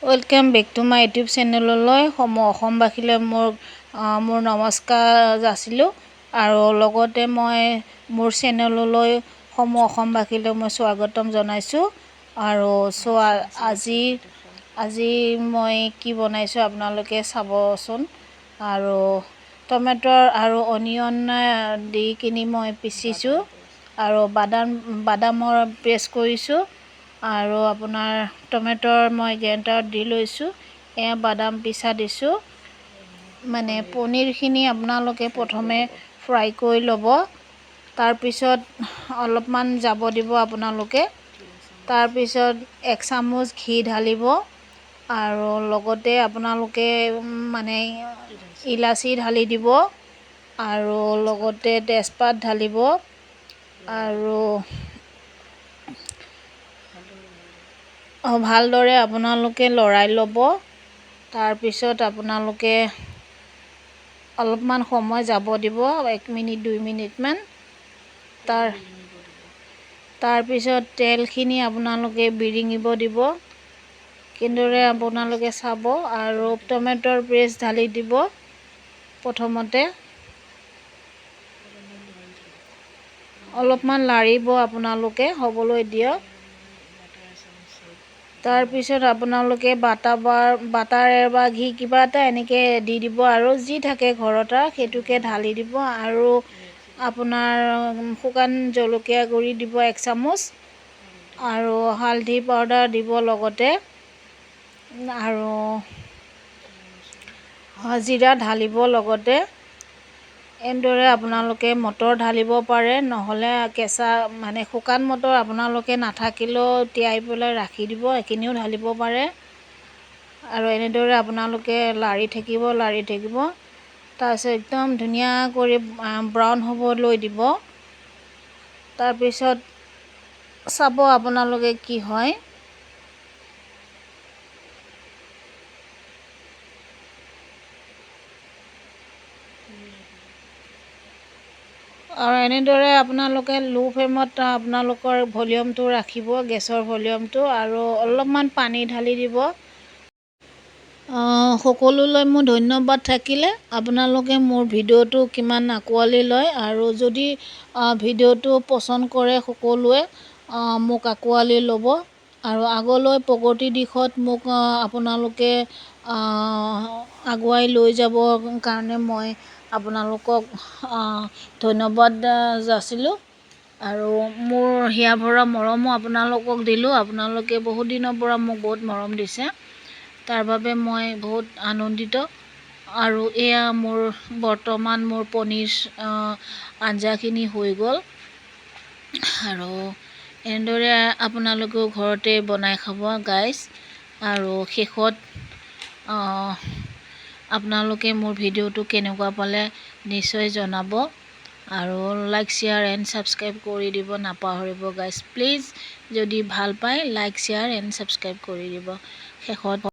welcome back to my YouTube চেনেললৈ অসমবাসীলৈ মোৰ নমস্কাৰ যাচিলোঁ আৰু লগতে মই মোৰ চেনেললৈ অসমবাসীলৈ মই স্বাগতম জনাইছোঁ আৰু আজি মই কি বনাইছোঁ আপোনালোকে চাবচোন আৰু টমেটৰ আৰু অনিয়ন দি কিনি মই পিচিছোঁ আৰু বাদামৰ পেষ্ট কৰিছোঁ আৰু আপোনাৰ টমেটৰ মই গ্ৰাইণ্ডাৰত দি লৈছোঁ এয়া বাদাম পিচা দিছোঁ মানে পনীৰখিনি আপোনালোকে প্ৰথমে ফ্ৰাই কৰি ল'ব তাৰপিছত অলপমান যাব দিব আপোনালোকে তাৰপিছত 1 চামুচ ঘি ঢালিব আৰু লগতে আপোনালোকে মানে ইলাচি ঢালি দিব আৰু লগতে তেজপাত ঢালিব আৰু ভালদৰে আপোনালোকে লৰাই ল'ব তাৰপিছত আপোনালোকে অলপমান সময় যাব দিব 1 মিনিট 2 মিনিটমান তাৰপিছত তেলখিনি আপোনালোকে বিৰিঙিব দিব কিদৰে আপোনালোকে চাব আৰু টমেটৰ পেষ্ট ঢালি দিব প্ৰথমতে অলপমান লাৰিব আপোনালোকে হ'বলৈ দিয়ক তাৰপিছত আপোনালোকে বাটাৰ বা ঘি কিবা এটা এনেকৈ দি দিব আৰু যি থাকে ঘৰত সেইটোকে ঢালি দিব আৰু আপোনাৰ শুকান জলকীয়া গুড়ি দিব 1 চামুচ আৰু হালধি পাউডাৰ দিব লগতে আৰু জিৰা ঢালিব লগতে এনেদৰে আপোনালোকে মটৰ ঢালিব পাৰে নহ'লে কেঁচা মানে শুকান মটৰ আপোনালোকে নাথাকিলেও তিয়াই পেলাই ৰাখি দিব এইখিনিও ঢালিব পাৰে আৰু এনেদৰে আপোনালোকে লাৰি থাকিব তাৰপিছত একদম ধুনীয়া কৰি ব্ৰাউন হ'বলৈ দিব তাৰপিছত চাব আপোনালোকে কি হয় আৰু এনেদৰে আপোনালোকে লো ফ্লেমত আপোনালোকৰ ভলিউমটো ৰাখিব গেছৰ ভলিউমটো আৰু অলপমান পানী ঢালি দিব সকলোলৈ মোৰ ধন্যবাদ থাকিলে আপোনালোকে মোৰ ভিডিঅ'টো কিমান আঁকোৱালি লয় আৰু যদি ভিডিঅ'টো পচন্দ কৰে সকলোৱে মোক আঁকোৱালি ল'ব আৰু আগলৈ প্ৰগতি দিশত মোক আপোনালোকে আগুৱাই লৈ যাবৰ কাৰণে মই আপোনালোকক ধন্যবাদ যাচিলোঁ আৰু মোৰ হিয়া ভৰা মৰমো আপোনালোকক দিলোঁ আপোনালোকে বহুত দিনৰ পৰা মোক বহুত মৰম দিছে তাৰ বাবে মই বহুত আনন্দিত আৰু এয়া বৰ্তমান মোৰ পনীৰ আঞ্জাখিনি হৈ গ'ল আৰু এনেদৰে আপোনালোকেও ঘৰতে বনাই খাব গাইজ আৰু শেষত আপোনালোকে মোৰ ভিডিঅ'টো কেনেকুৱা পালে নিশ্চয় জনাব আৰু লাইক শ্বেয়াৰ এণ্ড ছাবস্ক্ৰাইব কৰি দিব নাপাহৰিব গাইজ প্লিজ যদি ভাল পায় লাইক শ্বেয়াৰ এণ্ড ছাবস্ক্ৰাইব কৰি দিব শেষত